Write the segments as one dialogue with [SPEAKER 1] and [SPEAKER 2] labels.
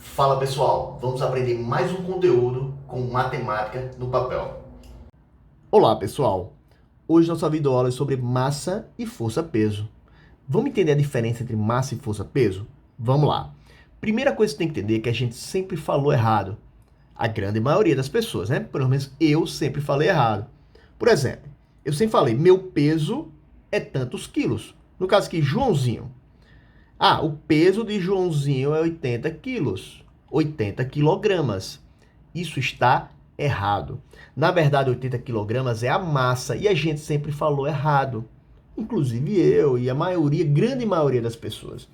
[SPEAKER 1] Fala pessoal, vamos aprender mais um conteúdo com matemática no papel. Olá pessoal, hoje nossa videoaula é sobre massa e força-peso. Vamos entender a diferença entre massa e força-peso? Vamos lá. Primeira coisa que você tem que entender é que a gente sempre falou errado. A grande maioria das pessoas, né? Pelo menos eu sempre falei errado. Por exemplo, eu sempre falei, meu peso é tantos quilos. No caso aqui, Joãozinho. O peso de Joãozinho é 80 quilos. 80 quilogramas. Isso está errado. Na verdade, 80 quilogramas é a massa e a gente sempre falou errado. Inclusive eu e a maioria, grande maioria das pessoas.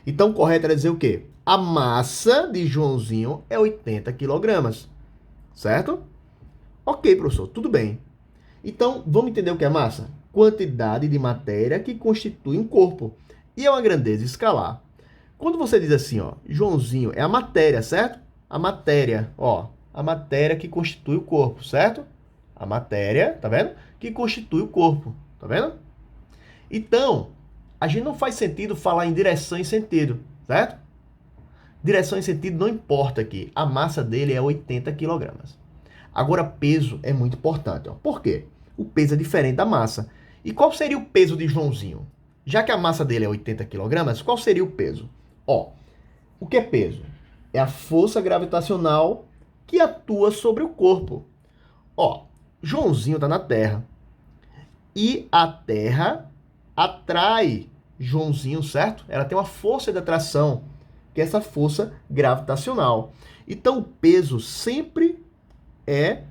[SPEAKER 1] Então, o correto era dizer o quê? A massa de Joãozinho é 80 quilogramas. Certo? Ok, professor, tudo bem. Então, vamos entender o que é massa? Quantidade de matéria que constitui um corpo. E é uma grandeza escalar. Quando você diz assim, ó, Joãozinho, é a matéria, certo? A matéria, ó, a matéria que constitui o corpo, certo? A matéria, tá vendo? Que constitui o corpo, tá vendo? Então, a gente não faz sentido falar em direção e sentido, certo? Direção e sentido não importa aqui. A massa dele é 80 quilogramas. Agora, peso é muito importante, ó. Por quê? O peso é diferente da massa. E qual seria o peso de Joãozinho? Já que a massa dele é 80 quilogramas, qual seria o peso? Ó, o que é peso? É a força gravitacional que atua sobre o corpo. Ó, Joãozinho está na Terra. E a Terra atrai Joãozinho, certo? Ela tem uma força de atração, que é essa força gravitacional. Então, o peso sempre é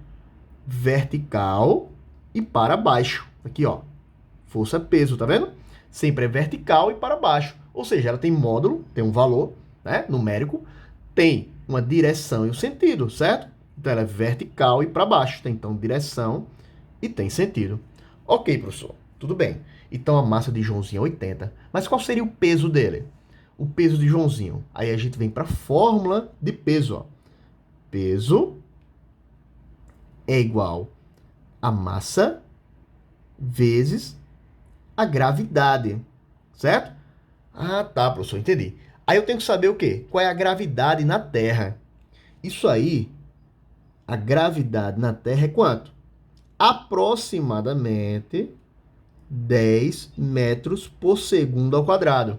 [SPEAKER 1] vertical e para baixo. Aqui, ó. Força peso, tá vendo? Sempre é vertical e para baixo. Ou seja, ela tem módulo, tem um valor, né, numérico, tem uma direção e um sentido, certo? Então ela é vertical e para baixo. Tem então direção e tem sentido. Ok, professor. Tudo bem. Então a massa de Joãozinho é 80. Mas qual seria o peso dele? O peso de Joãozinho. Aí a gente vem para a fórmula de peso, ó. Peso é igual a massa vezes a gravidade, certo? Tá, professor, entendi. Aí eu tenho que saber o quê? Qual é a gravidade na Terra? Isso aí, a gravidade na Terra é quanto? Aproximadamente 10 metros por segundo ao quadrado.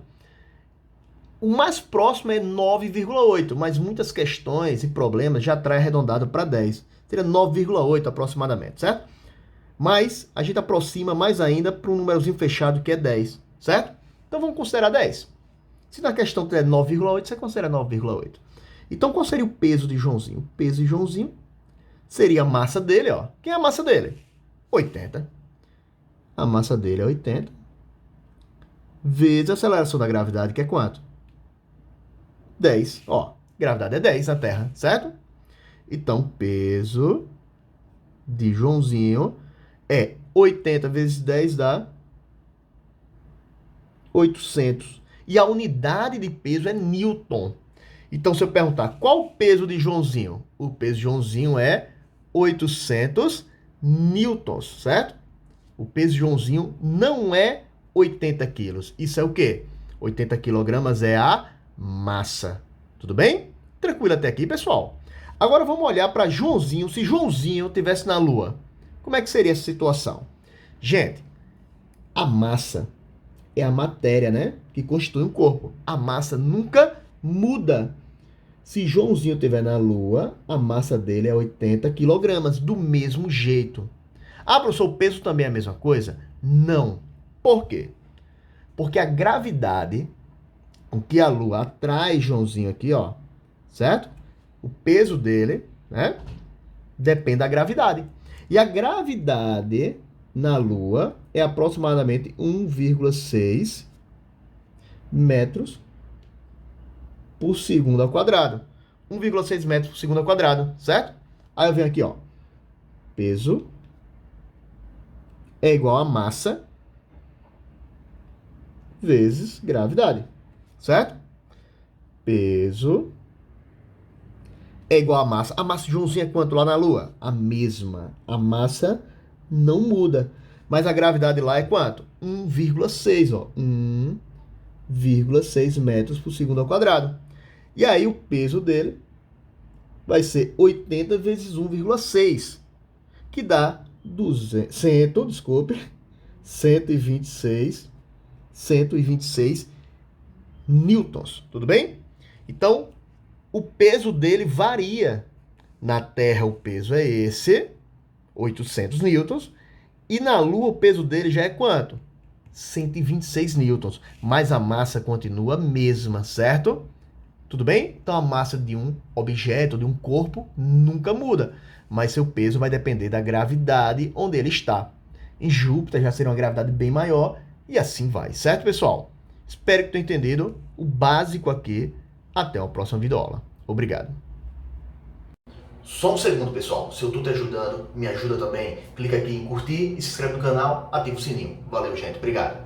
[SPEAKER 1] O mais próximo é 9,8, mas muitas questões e problemas já traz arredondado para 10. Seria 9,8 aproximadamente, certo? Mas a gente aproxima mais ainda para um númerozinho fechado que é 10, certo? Então vamos considerar 10. Se na questão tiver 9,8, você considera 9,8. Então qual seria o peso de Joãozinho? O peso de Joãozinho seria a massa dele, ó. Quem é a massa dele? 80. A massa dele é 80. Vezes a aceleração da gravidade, que é quanto? 10. Ó, gravidade é 10 na Terra, certo? Então, peso de Joãozinho é 80 vezes 10 dá 800. E a unidade de peso é Newton. Então, se eu perguntar qual o peso de Joãozinho? O peso de Joãozinho é 800 newtons, certo? O peso de Joãozinho não é 80 quilos. Isso é o quê? 80 quilogramas é a massa. Tudo bem? Tranquilo até aqui, pessoal? Agora vamos olhar para Joãozinho. Se Joãozinho estivesse na Lua, como é que seria essa situação? Gente, a massa é a matéria, né? Que constitui um corpo. A massa nunca muda. Se Joãozinho estiver na Lua, a massa dele é 80 quilogramas, do mesmo jeito. Professor, o peso também é a mesma coisa? Não. Por quê? Porque a gravidade com que a Lua atrai Joãozinho aqui, ó, certo? O peso dele, né? Depende da gravidade. E a gravidade na Lua é aproximadamente 1,6 metros por segundo ao quadrado. 1,6 metros por segundo ao quadrado, certo? Aí eu venho aqui, ó. Peso é igual a massa vezes gravidade, certo? Peso é igual a massa. A massa de Joãozinho é quanto lá na Lua? A mesma. A massa não muda. Mas a gravidade lá é quanto? 1,6, ó. 1,6 metros por segundo ao quadrado. E aí o peso dele vai ser 80 vezes 1,6, que dá 126 newtons, tudo bem? Então, o peso dele varia. Na Terra o peso é esse, 800 newtons, e na Lua o peso dele já é quanto? 126 newtons, mas a massa continua a mesma, certo? Tudo bem? Então a massa de um objeto, de um corpo, nunca muda, mas seu peso vai depender da gravidade onde ele está. Em Júpiter já será uma gravidade bem maior e assim vai, certo, pessoal? Espero que tenham entendido o básico aqui. Até a próxima videoaula. Obrigado. Só um segundo, pessoal. Se eu estou te ajudando, me ajuda também. Clica aqui em curtir e se inscreve no canal, ativa o sininho. Valeu, gente. Obrigado.